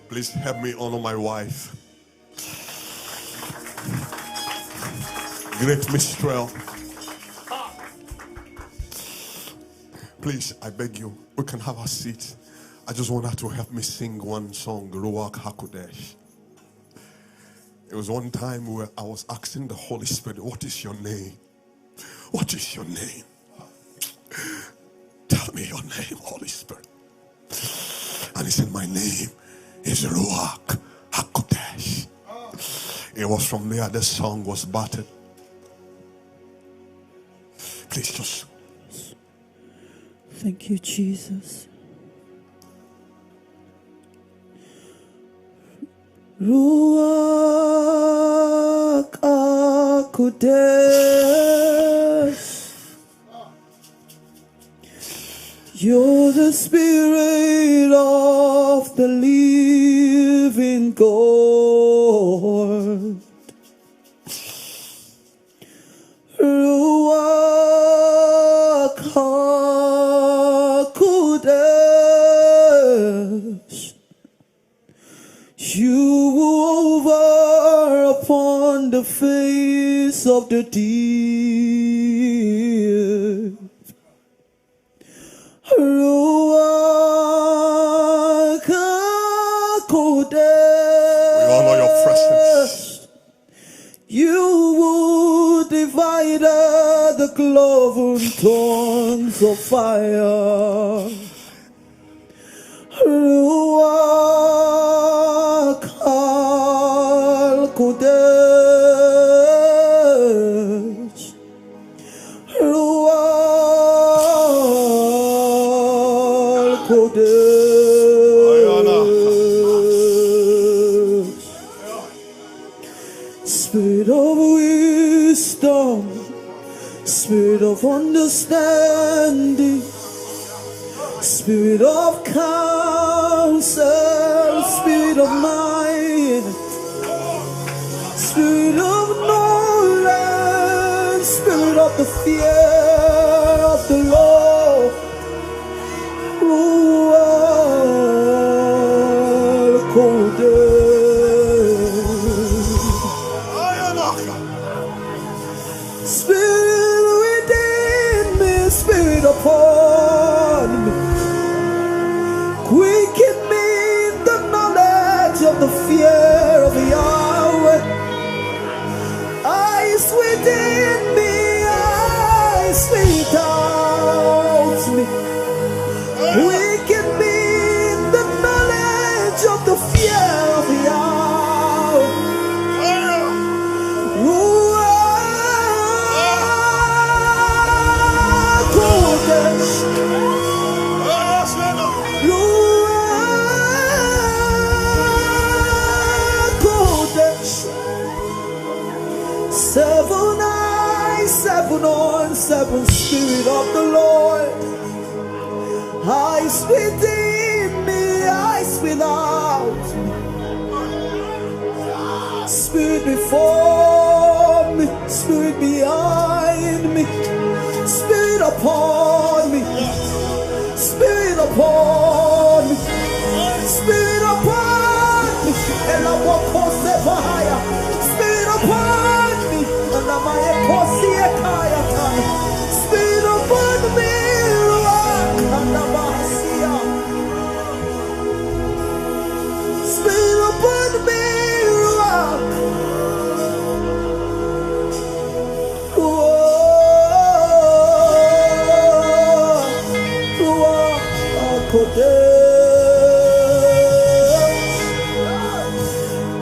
Please help me honor my wife. Great Mistrel. Please, I beg you, we can have a seat. I just want her to help me sing one song, Ruach Hakodesh. It was one time where I was asking the Holy Spirit, what is your name? What is your name? Tell me your name, Holy Spirit. And he said, my name is Ruach Hakodesh. It was from there the song was battered. Please just. Thank you, Jesus. Ruach Hakodesh. You're the Spirit of the living God. Ruach Hakodesh. You over upon the face of the deep. Ruach Hakodesh. We honor your presence. You would divide the cloven tongues of fire. Ruach Hakodesh. Ruach Hakodesh. Spirit of wisdom, Spirit of understanding, Spirit of counsel, Spirit of might, Spirit of knowledge, Spirit of the fear of the Lord. Ruach Hakodesh. Spirit within me, Spirit upon me. Quicken me in the knowledge of the fear of Yahweh. Eyes within me, eyes without me. Quicken me in the knowledge of the fear of Yahweh. Ruach Hakodesh. Seven eyes, seven arms, seven Spirit of the Lord. Eyes within me, eyes without me. Spirit before me, Spirit behind me. Spirit upon me, Spirit upon me, Spirit upon me. And I walk on higher. Spirit upon me, and I'm a Spirit upon me, and I'm Spirit upon me, Ruach Hakodesh.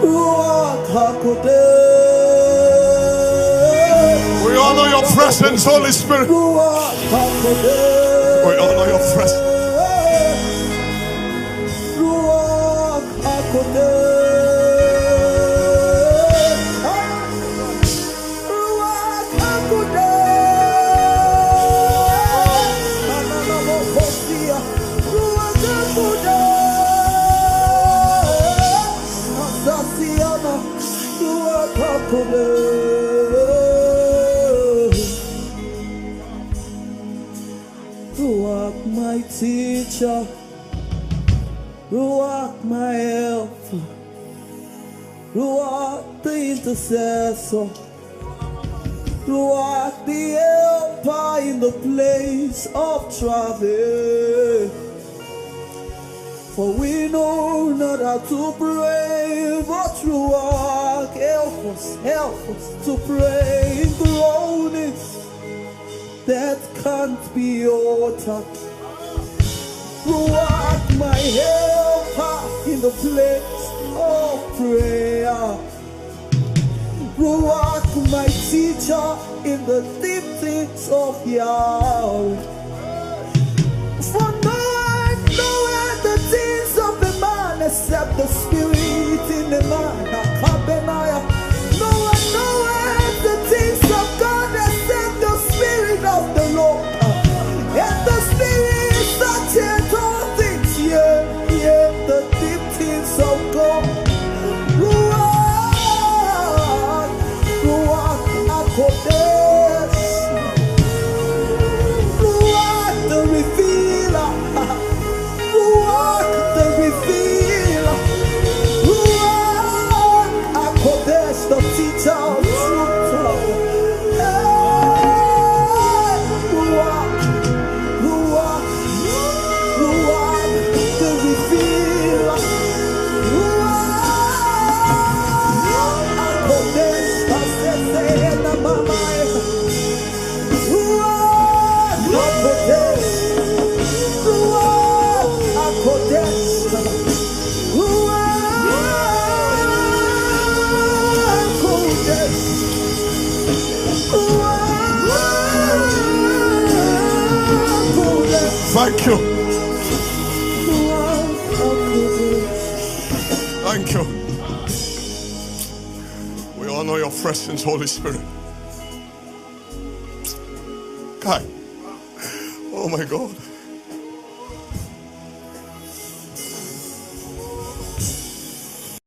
Ruach Hakodesh. We honor your presence, Holy Spirit. Ruach Hakodesh. We honor your presence. Ruach Hakodesh. Ruach Hakodesh. Ananamokosia. Ruach Hakodesh. Asasiana. Ruach Hakodesh. Ruach my teacher, Ruach my my help. Ruach the intercessor. Ruach the helper in the place of travel. For we know not how to pray, but Ruach help us to pray in groanings that can't be uttered. Ruach my helper in the place of prayer. Ruach my teacher in the deep things of Yahweh. For no one knoweth the things of the man except the spirit in the man. Hakodesh. No one knoweth the things of God except the spirit of the Lord. And the spirit searcheth all things, yeah, the deep things of God. Ruach Hakodesh. Ruach the revealer. Ruach the revealer. Ruach Hakodesh the teacher of truth. Ruach the revealer. Thank you. Thank you. We honor your presence, Holy Spirit. God. Oh my God.